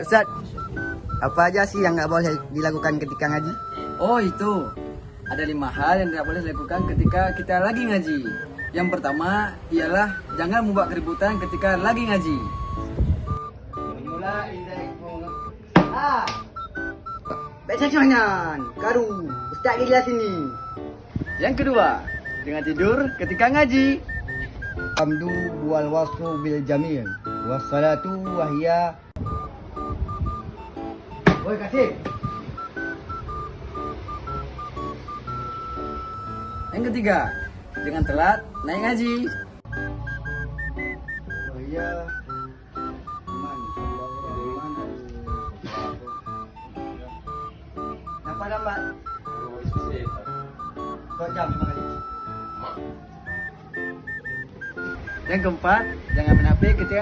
Ustaz, apa aja sih yang nggak boleh dilakukan ketika ngaji? Oh itu, ada 5 hal yang tidak boleh dilakukan ketika kita lagi ngaji. Yang pertama ialah jangan membuat keributan ketika lagi ngaji. Baca jangan, karu, Ustaz jelas ini. Yang kedua, dengan tidur ketika ngaji. Hamdu wal wasfu bil jamil, wassalatu wahya. Woi kasih. Yang ketiga, dengan telat naik ngaji. Wahya. Nampak lambat. Kau jam makanya. Yang keempat, jangan main HP ketika